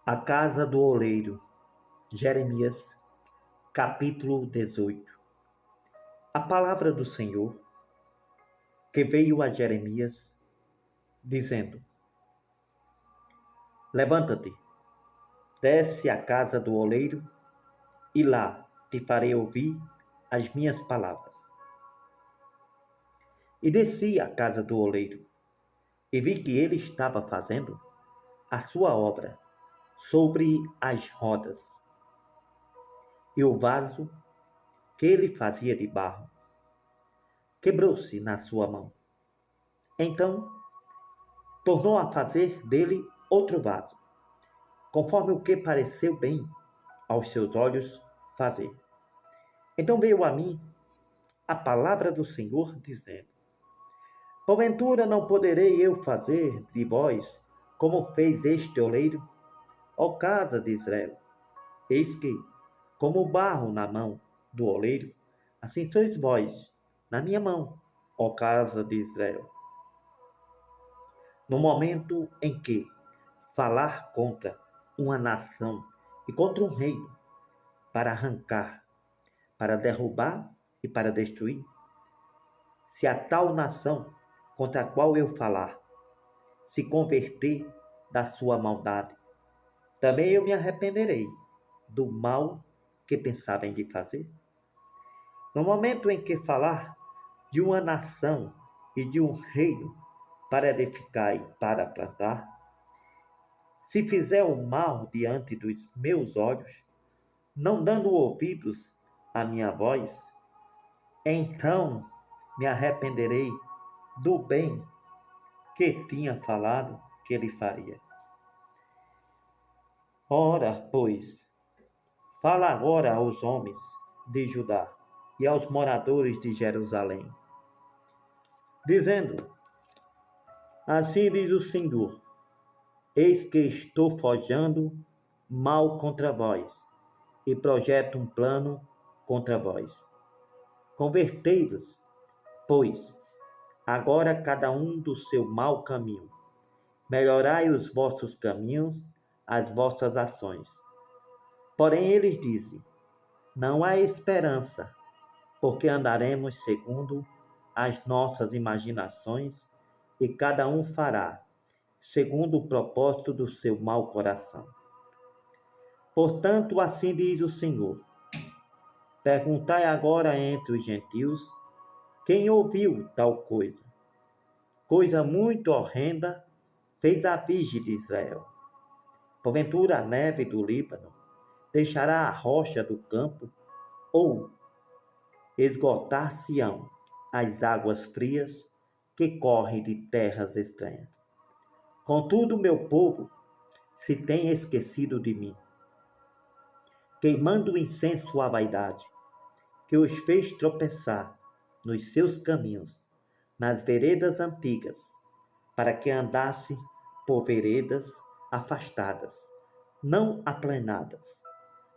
A casa do oleiro, Jeremias, capítulo 18. A palavra do Senhor que veio a Jeremias, dizendo: Levanta-te, desce à casa do oleiro, e lá te farei ouvir as minhas palavras. E desci à casa do oleiro, e vi que ele estava fazendo a sua obra sobre as rodas, e o vaso que ele fazia de barro quebrou-se na sua mão. Então tornou a fazer dele outro vaso, conforme o que pareceu bem aos seus olhos fazer. Então veio a mim a palavra do Senhor, dizendo: Porventura não poderei eu fazer de vós como fez este oleiro, ó casa de Israel? Eis que, como o barro na mão do oleiro, assim sois vós na minha mão, ó casa de Israel. No momento em que falar contra uma nação e contra um reino, para arrancar, para derrubar e para destruir, se a tal nação contra a qual eu falar se converter da sua maldade, também eu me arrependerei do mal que pensava em lhe fazer. No momento em que falar de uma nação e de um reino para edificar e para plantar, se fizer o mal diante dos meus olhos, não dando ouvidos à minha voz, então me arrependerei do bem que tinha falado que ele faria. Ora, pois, fala agora aos homens de Judá e aos moradores de Jerusalém, dizendo: Assim diz o Senhor, eis que estou forjando mal contra vós, e projeto um plano contra vós. Convertei-vos, pois, agora cada um do seu mau caminho. Melhorai os vossos caminhos, as vossas ações. Porém eles dizem: não há esperança, porque andaremos segundo as nossas imaginações, e cada um fará segundo o propósito do seu mau coração. Portanto, assim diz o Senhor: perguntai agora entre os gentios, quem ouviu tal coisa? Coisa muito horrenda fez a Virgem de Israel. Porventura a neve do Líbano deixará a rocha do campo, ou esgotar-se-ão as águas frias que correm de terras estranhas. Contudo, meu povo se tem esquecido de mim, queimando incenso à vaidade, que os fez tropeçar nos seus caminhos, nas veredas antigas, para que andasse por veredas afastadas, não aplanadas,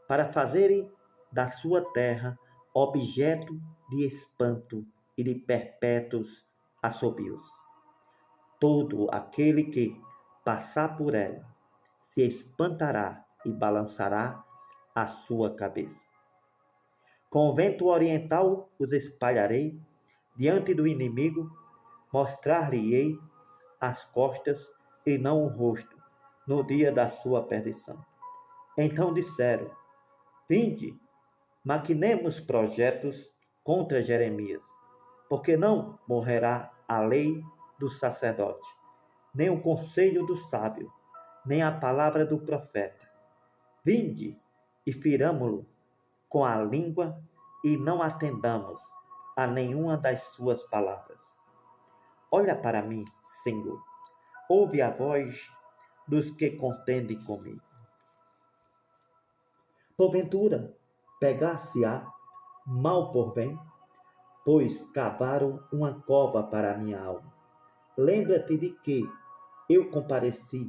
para fazerem da sua terra objeto de espanto e de perpétuos assobios. Todo aquele que passar por ela se espantará e balançará a sua cabeça. Com o vento oriental os espalharei diante do inimigo, mostrar-lhe-ei as costas e não o rosto, no dia da sua perdição. Então disseram: Vinde, maquinemos projetos contra Jeremias, porque não morrerá a lei do sacerdote, nem o conselho do sábio, nem a palavra do profeta. Vinde e firamo-lo com a língua e não atendamos a nenhuma das suas palavras. Olha para mim, Senhor, ouve a voz dos que contendem comigo. Porventura, pegar-se-á mal por bem, pois cavaram uma cova para a minha alma. Lembra-te de que eu compareci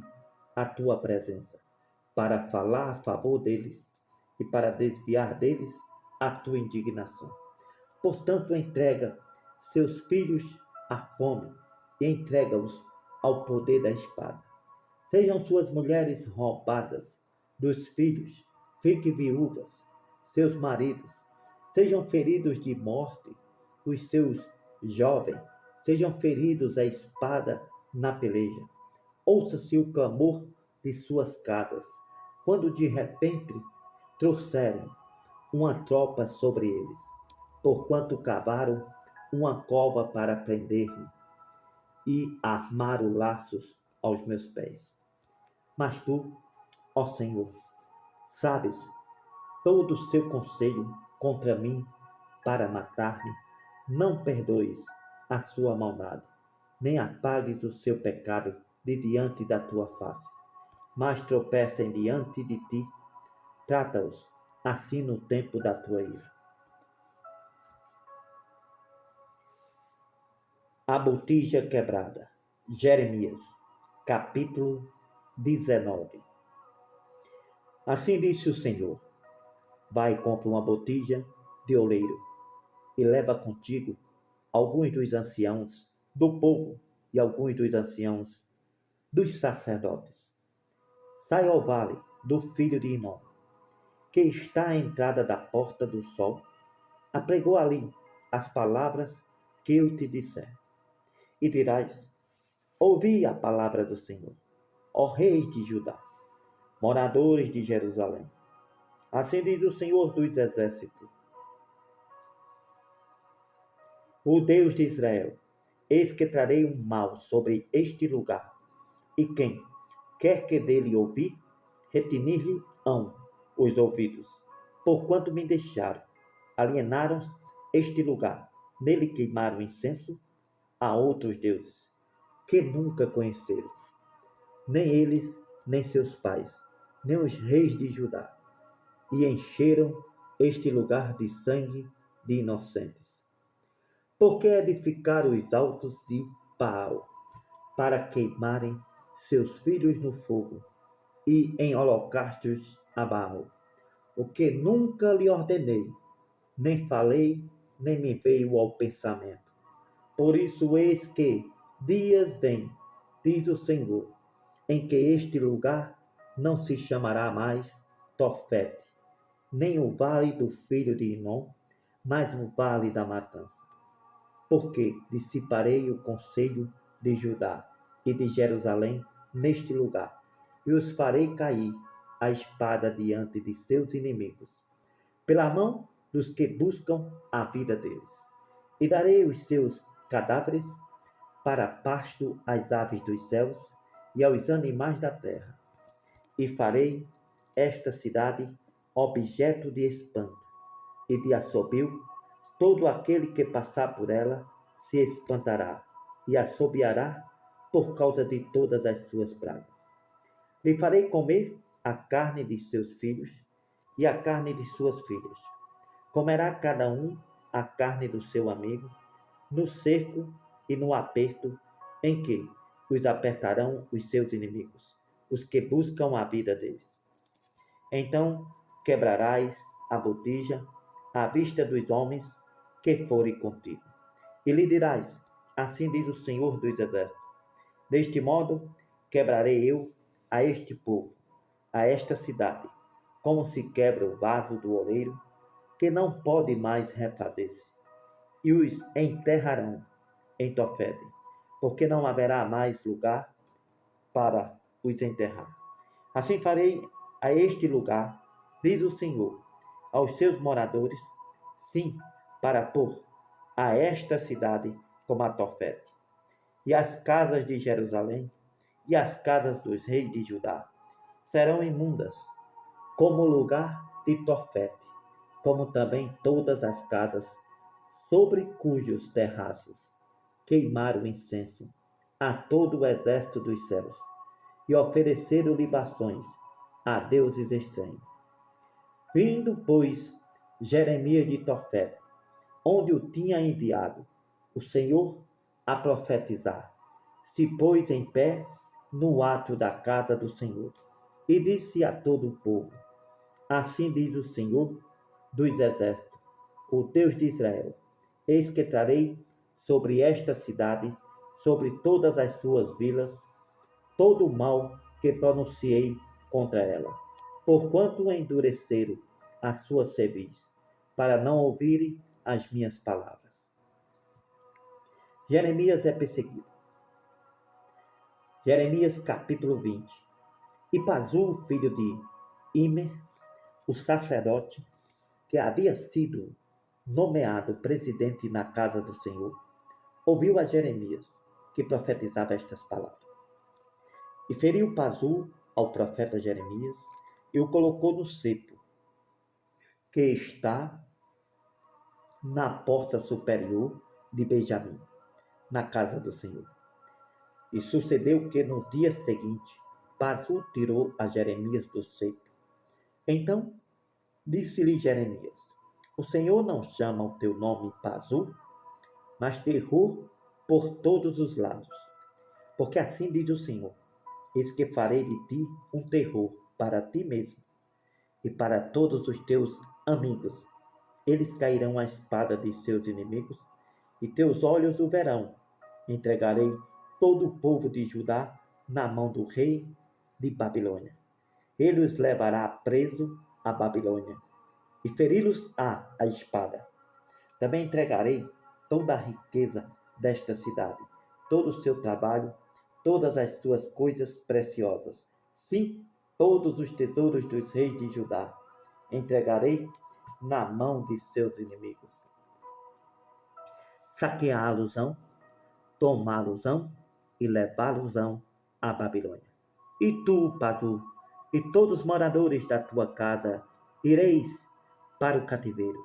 à tua presença, para falar a favor deles e para desviar deles a tua indignação. Portanto, entrega seus filhos à fome e entrega-os ao poder da espada. Sejam suas mulheres roubadas dos filhos fiquem viúvas, seus maridos sejam feridos de morte, os seus jovens sejam feridos à espada na peleja. Ouça-se o clamor de suas casas, quando de repente trouxerem uma tropa sobre eles, porquanto cavaram uma cova para prender-me e armaram laços aos meus pés. Mas tu, ó Senhor, sabes todo o seu conselho contra mim para matar-me. Não perdoes a sua maldade, nem apagues o seu pecado de diante da tua face, mas tropecem diante de ti, trata-os assim no tempo da tua ira. A botija quebrada. Jeremias, capítulo 19. Assim disse o Senhor: vai e compra uma botija de oleiro e leva contigo alguns dos anciãos do povo e alguns dos anciãos dos sacerdotes. Sai ao vale do filho de Inom, que está à entrada da porta do sol. Apregou ali as palavras que eu te disser. E dirás: ouvi a palavra do Senhor, ó reis de Judá, moradores de Jerusalém. Assim diz o Senhor dos exércitos, o Deus de Israel: eis que trarei um mal sobre este lugar, e quem quer que dele ouvir, retenir-lhe-ão os ouvidos, porquanto me deixaram, alienaram este lugar, nele queimaram incenso a outros deuses, que nunca conheceram, nem eles, nem seus pais, nem os reis de Judá, e encheram este lugar de sangue de inocentes. Porque edificaram os altos de Baal, para queimarem seus filhos no fogo, e em holocaustos a Baal, o que nunca lhe ordenei, nem falei, nem me veio ao pensamento. Por isso eis que dias vêm, diz o Senhor, em que este lugar não se chamará mais Tofete, nem o vale do filho de Inom, mas o vale da matança. Porque dissiparei o conselho de Judá e de Jerusalém neste lugar, e os farei cair a espada diante de seus inimigos, pela mão dos que buscam a vida deles. E darei os seus cadáveres para pasto às aves dos céus e aos animais da terra. E farei esta cidade objeto de espanto e de assobio. Todo aquele que passar por ela se espantará e assobiará por causa de todas as suas pragas. Lhe farei comer a carne de seus filhos e a carne de suas filhas. Comerá cada um a carne do seu amigo, no cerco e no aperto em que os apertarão os seus inimigos, os que buscam a vida deles. Então quebrarás a botija à vista dos homens que forem contigo. E lhe dirás: assim diz o Senhor dos exércitos: deste modo quebrarei eu a este povo, a esta cidade, como se quebra o vaso do oleiro, que não pode mais refazer-se, e os enterrarão em Tofete, porque não haverá mais lugar para os enterrar. Assim farei a este lugar, diz o Senhor, aos seus moradores, sim, para pôr a esta cidade como a Tofete. E as casas de Jerusalém e as casas dos reis de Judá serão imundas, como o lugar de Tofete, como também todas as casas sobre cujos terraços queimaram incenso a todo o exército dos céus e ofereceram libações a deuses estranhos. Vindo, pois, Jeremias de Tofete, onde o tinha enviado o Senhor a profetizar, se pôs em pé no átrio da casa do Senhor e disse a todo o povo: assim diz o Senhor dos exércitos, o Deus de Israel: eis que trarei sobre esta cidade, sobre todas as suas vilas, todo o mal que pronunciei contra ela. porquanto endureceram a sua cerviz, para não ouvirem as minhas palavras. Jeremias é perseguido. Jeremias capítulo 20. E Pazu, filho de Imer, o sacerdote, que havia sido nomeado presidente na casa do Senhor, ouviu a Jeremias, que profetizava estas palavras. E feriu Pazu ao profeta Jeremias e o colocou no cepo, que está na porta superior de Benjamim, na casa do Senhor. E sucedeu que no dia seguinte, Pazu tirou a Jeremias do cepo. Então disse-lhe Jeremias: o Senhor não chama o teu nome Pazu, mas terror por todos os lados. Porque assim diz o Senhor: eis que farei de ti um terror para ti mesmo e para todos os teus amigos. Eles cairão à espada de seus inimigos, e teus olhos o verão. Entregarei todo o povo de Judá na mão do rei de Babilônia. Ele os levará preso à Babilônia, e feri-los-á a espada. Também entregarei toda a riqueza desta cidade, todo o seu trabalho, todas as suas coisas preciosas, sim, todos os tesouros dos reis de Judá. Entregarei na mão de seus inimigos. Saqueá-los-ão, tomá-los-ão e levá-los-ão à Babilônia. E tu, Pazu, e todos os moradores da tua casa, ireis para o cativeiro.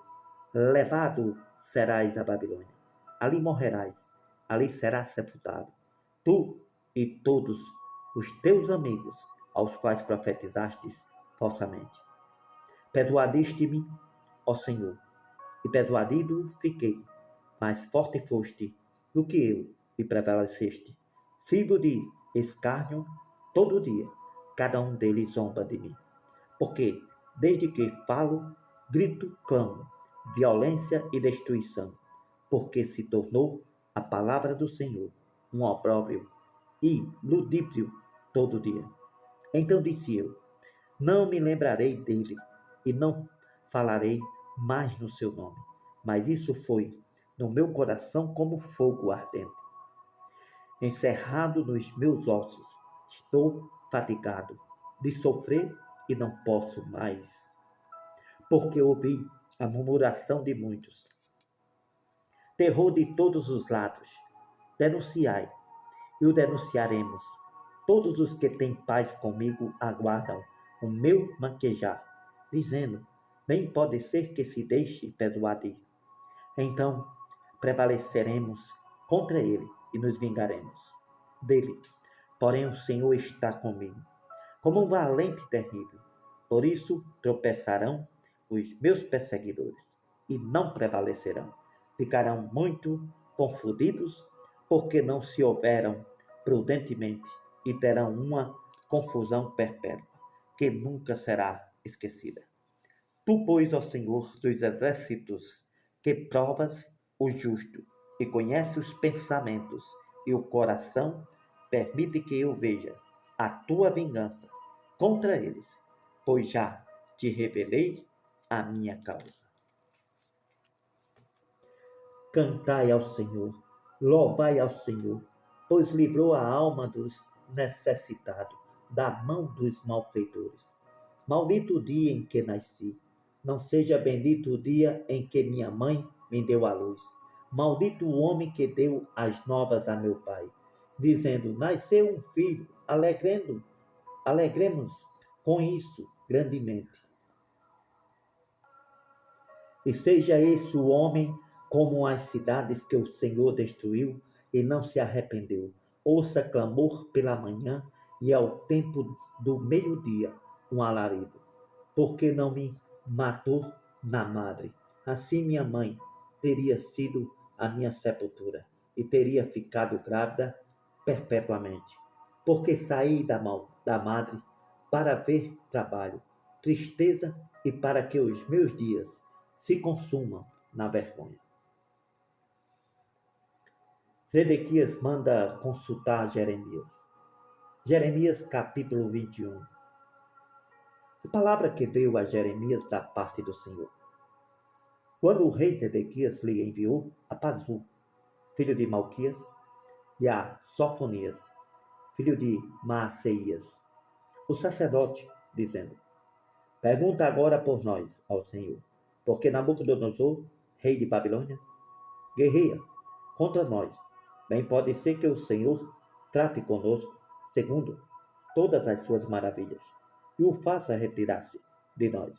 Levado serás à Babilônia. Ali morrerás, ali serás sepultado. Tu e todos os teus amigos, aos quais profetizastes falsamente. Persuadiste-me, ó Senhor, e persuadido fiquei. Mais forte foste do que eu, e prevaleceste. Sirvo de escárnio todo dia, cada um deles zomba de mim. Porque, desde que falo, grito, clamo, violência e destruição, porque se tornou a palavra do Senhor um opróbrio e ludíbrio todo dia. Então disse eu: não me lembrarei dele e não falarei mais no seu nome. Mas isso foi no meu coração como fogo ardente, encerrado nos meus ossos. Estou fatigado de sofrer e não posso mais, porque ouvi a murmuração de muitos, terror de todos os lados. Denunciai, e o denunciaremos. Todos os que têm paz comigo aguardam o meu manquejar, dizendo: bem pode ser que se deixe persuadir. Então prevaleceremos contra ele e nos vingaremos dele. Porém o Senhor está comigo, como um valente terrível. Por isso tropeçarão os meus perseguidores e não prevalecerão. Ficarão muito confundidos, porque não se houveram prudentemente, e terão uma confusão perpétua, que nunca será esquecida. Tu, pois, ó Senhor dos exércitos, que provas o justo e conheces os pensamentos e o coração, permite que eu veja a tua vingança contra eles, pois já te revelei a minha causa. Cantai ao Senhor, louvai ao Senhor, pois livrou a alma dos necessitados da mão dos malfeitores. Maldito o dia em que nasci, não seja bendito o dia em que minha mãe me deu à luz. Maldito o homem que deu as novas a meu pai, dizendo: nasceu um filho, alegremos com isso grandemente. E seja esse o homem como as cidades que o Senhor destruiu e não se arrependeu. Ouça clamor pela manhã e ao tempo do meio-dia um alarido. Porque não me matou na madre? Assim minha mãe teria sido a minha sepultura e teria ficado grávida perpetuamente. Porque saí da madre para ver trabalho, tristeza e para que os meus dias se consumam na vergonha. Zedequias manda consultar Jeremias. Jeremias capítulo 21. A palavra que veio a Jeremias da parte do Senhor. Quando o rei Zedequias lhe enviou a Pazu, filho de Malquias, e a Sofonias, filho de Maaseias, o sacerdote, dizendo: Pergunta agora por nós ao Senhor, porque Nabucodonosor, rei de Babilônia, guerreia contra nós. Bem pode ser que o Senhor trate conosco segundo todas as suas maravilhas e o faça retirar-se de nós.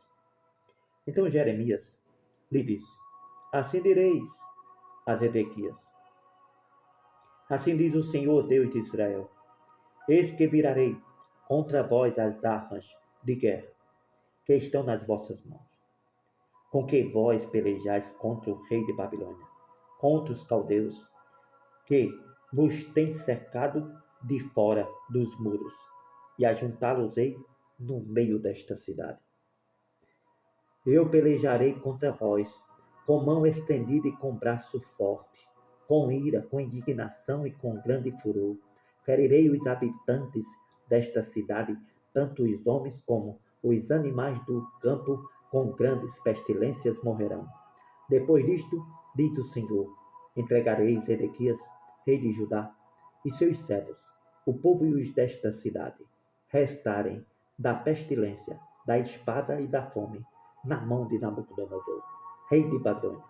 Então Jeremias lhe disse: Assim direis a Zedequias: Assim diz o Senhor Deus de Israel: Eis que virarei contra vós as armas de guerra que estão nas vossas mãos, com que vós pelejais contra o rei de Babilônia, contra os caldeus, que vos têm cercado de fora dos muros, e ajuntá-los-ei no meio desta cidade. Eu pelejarei contra vós, com mão estendida e com braço forte, com ira, com indignação e com grande furor. Ferirei os habitantes desta cidade, tanto os homens como os animais do campo, com grandes pestilências morrerão. Depois disto, diz o Senhor, entregarei Zedequias, rei de Judá, e seus servos, o povo e os desta cidade, restarem da pestilência, da espada e da fome, na mão de Nabucodonosor, rei de Babilônia,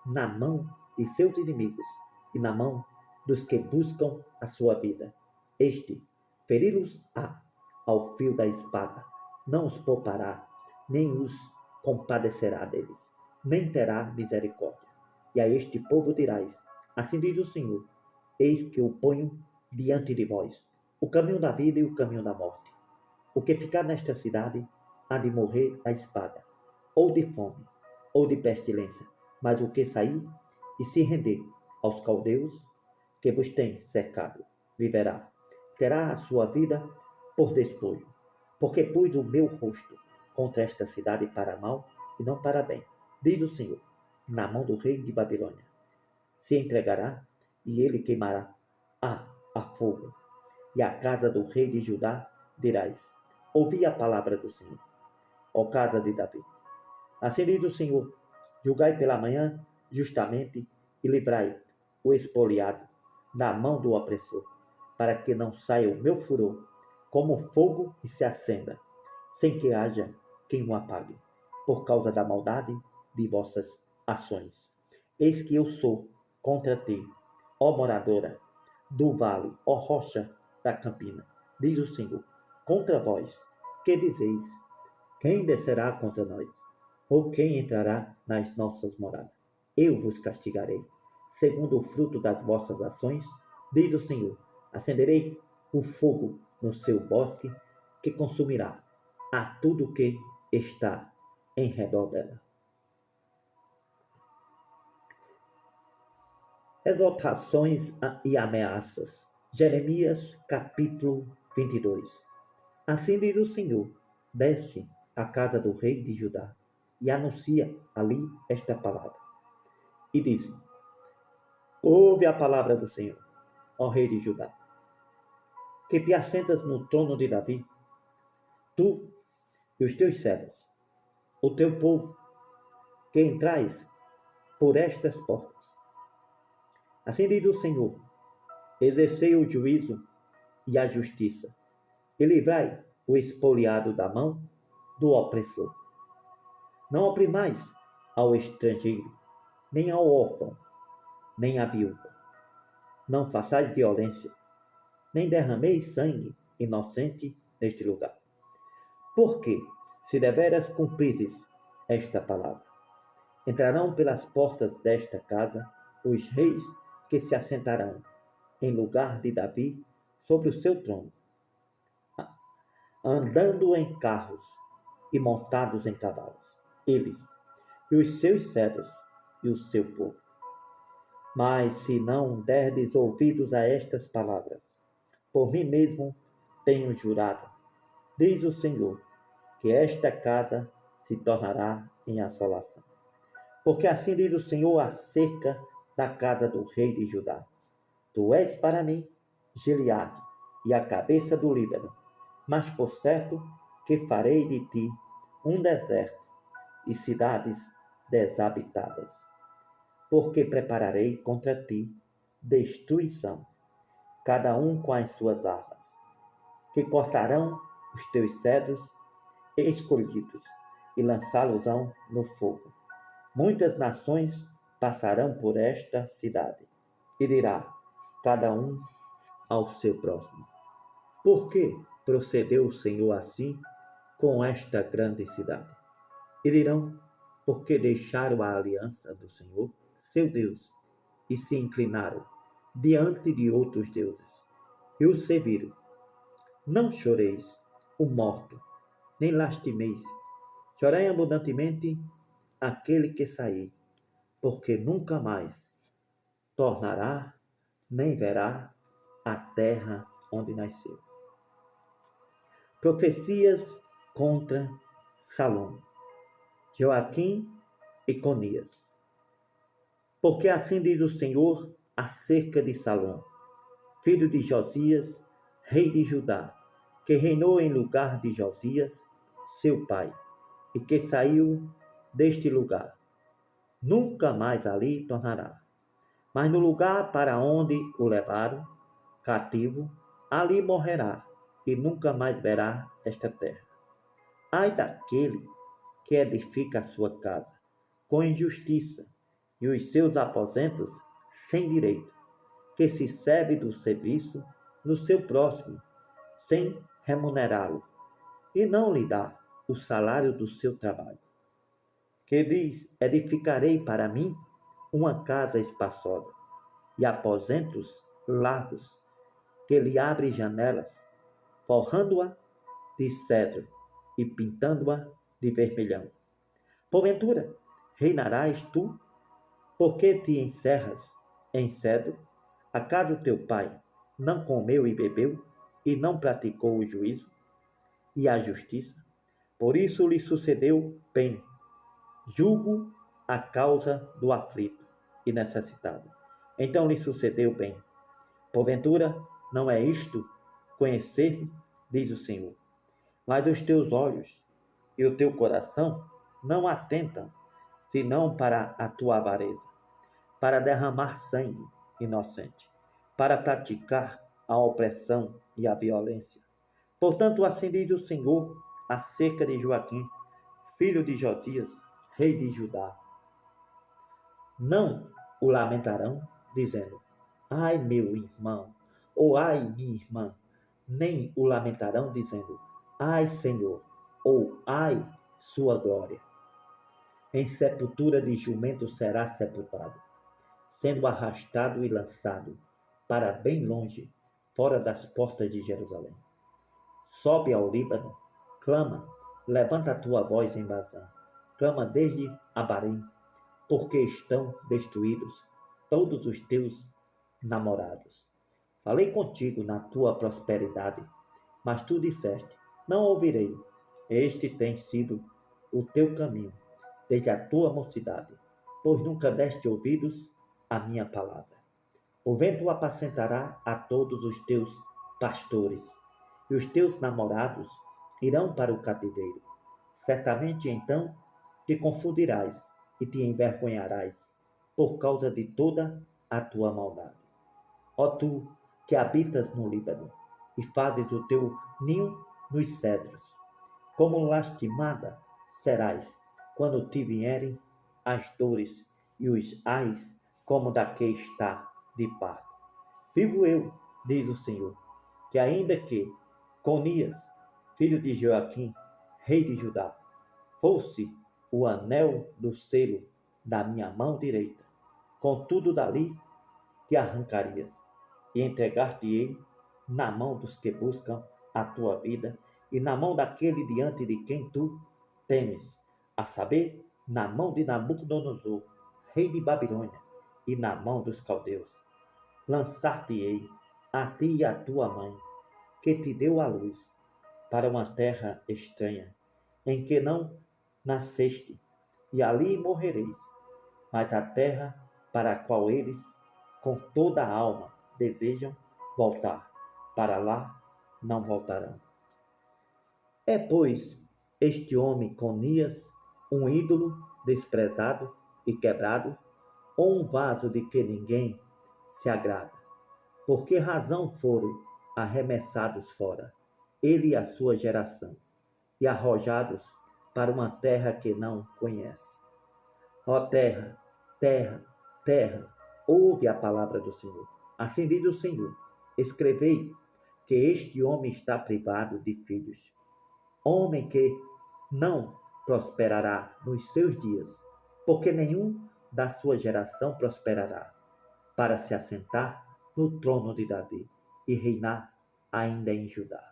na mão de seus inimigos e na mão dos que buscam a sua vida. Este feri-los-á ao fio da espada, não os poupará, nem os compadecerá deles, nem terá misericórdia. E a este povo dirás: Assim diz o Senhor: Eis que eu ponho diante de vós o caminho da vida e o caminho da morte. O que ficar nesta cidade há de morrer à espada, ou de fome, ou de pestilência. Mas o que sair e se render aos caldeus que vos têm cercado, viverá. Terá a sua vida por despojo, porque pus o meu rosto contra esta cidade para mal e não para bem, diz o Senhor, na mão do rei de Babilônia. Se entregará e ele queimará a fogo. E a casa do rei de Judá dirás: Ouvi a palavra do Senhor, ó casa de Davi. Assim diz o Senhor: Julgai pela manhã justamente e livrai o expoliado da mão do opressor, para que não saia o meu furor como fogo e se acenda, sem que haja quem o apague, por causa da maldade de vossas ações. Eis que eu sou contra ti, ó moradora do vale, ó rocha da campina, diz o Senhor, contra vós, que dizeis: Quem descerá contra nós? Ou quem entrará nas nossas moradas? Eu vos castigarei, segundo o fruto das vossas ações, diz o Senhor. Acenderei o fogo no seu bosque, que consumirá a tudo que está em redor dela. Exortações e ameaças. Jeremias, capítulo 22. Assim diz o Senhor: Desce à casa do rei de Judá e anuncia ali esta palavra. E diz: Ouve a palavra do Senhor, ó rei de Judá, que te assentas no trono de Davi, tu e os teus servos, o teu povo, que entrais por estas portas. Assim diz o Senhor: Exercei o juízo e a justiça, e livrai o expoliado da mão do opressor. Não oprimais ao estrangeiro, nem ao órfão, nem à viúva. Não façais violência, nem derrameis sangue inocente neste lugar. Porque, se deveras cumprides esta palavra, entrarão pelas portas desta casa os reis que se assentarão em lugar de Davi sobre o seu trono, andando em carros e montados em cavalos, eles e os seus servos e o seu povo. Mas se não derdes ouvidos a estas palavras, por mim mesmo tenho jurado, diz o Senhor, que esta casa se tornará em assolação. Porque assim diz o Senhor acerca da casa do rei de Judá: Tu és para mim Gileade e a cabeça do Líbano, mas por certo que farei de ti um deserto e cidades desabitadas, porque prepararei contra ti destruição, cada um com as suas armas, que cortarão os teus cedros escolhidos e lançá-los-ão no fogo. Muitas nações passarão por esta cidade, e dirá cada um ao seu próximo: por que procedeu o Senhor assim com esta grande cidade? E dirão: porque deixaram a aliança do Senhor, seu Deus, e se inclinaram diante de outros deuses, e o serviram. Não choreis o morto, nem lastimeis. Chorai abundantemente aquele que sair, porque nunca mais tornará, nem verá a terra onde nasceu. Profecias contra Salom, Joaquim e Conias. Porque assim diz o Senhor acerca de Salom, filho de Josias, rei de Judá, que reinou em lugar de Josias, seu pai, e que saiu deste lugar. Nunca mais ali tornará. Mas no lugar para onde o levaram, cativo, ali morrerá, e nunca mais verá esta terra. Ai daquele que edifica a sua casa com injustiça, e os seus aposentos sem direito, que se serve do serviço no seu próximo, sem remunerá-lo, e não lhe dá o salário do seu trabalho. Que diz: edificarei para mim uma casa espaçosa, e aposentos largos, que lhe abre janelas, forrando-a de cedro e pintando-a de vermelhão. Porventura, reinarás tu, porque te encerras em cedro? Acaso teu pai não comeu e bebeu, e não praticou o juízo e a justiça? Por isso lhe sucedeu bem, julgo a causa do aflito e necessitado. Então lhe sucedeu bem. Porventura, não é isto conhecer-me, diz o Senhor. Mas os teus olhos e o teu coração não atentam, senão para a tua avareza, para derramar sangue inocente, para praticar a opressão e a violência. Portanto, assim diz o Senhor acerca de Joaquim, filho de Josias, rei de Judá. Não o lamentarão, dizendo: ai, meu irmão, ou ai, minha irmã, nem o lamentarão, dizendo: ai, Senhor, ou ai, sua glória. Em sepultura de jumento será sepultado, sendo arrastado e lançado para bem longe, fora das portas de Jerusalém. Sobe ao Líbano, clama, levanta a tua voz em Bazã, clama desde Abarim, porque estão destruídos todos os teus namorados. Falei contigo na tua prosperidade, mas tu disseste: não ouvirei. Este tem sido o teu caminho desde a tua mocidade, pois nunca deste ouvidos à minha palavra. O vento apacentará a todos os teus pastores, e os teus namorados irão para o cativeiro. Certamente então te confundirás e te envergonharás por causa de toda a tua maldade. Ó tu que habitas no Líbano e fazes o teu ninho nos cedros, como lastimada serás quando te vierem as dores e os ais como da que está de parto. Vivo eu, diz o Senhor, que ainda que Conias, filho de Joaquim, rei de Judá, fosse o anel do selo da minha mão direita, contudo dali te arrancarias e entregar-te-ei na mão dos que buscam a tua vida e na mão daquele diante de quem tu temes, a saber, na mão de Nabucodonosor, rei de Babilônia, e na mão dos caldeus. Lançar-te-ei a ti e a tua mãe, que te deu a luz, para uma terra estranha, em que não nasceste, e ali morrereis. Mas a terra para a qual eles, com toda a alma, desejam voltar, para lá não voltarão. É, pois, este homem Conias um ídolo desprezado e quebrado, ou um vaso de que ninguém se agrada? Por que razão foram arremessados fora, ele e a sua geração, e arrojados para uma terra que não conhece? Ó terra, terra, terra, ouve a palavra do Senhor. Assim diz o Senhor: escrevei que este homem está privado de filhos, homem que não prosperará nos seus dias, porque nenhum da sua geração prosperará, para se assentar no trono de Davi e reinar ainda em Judá.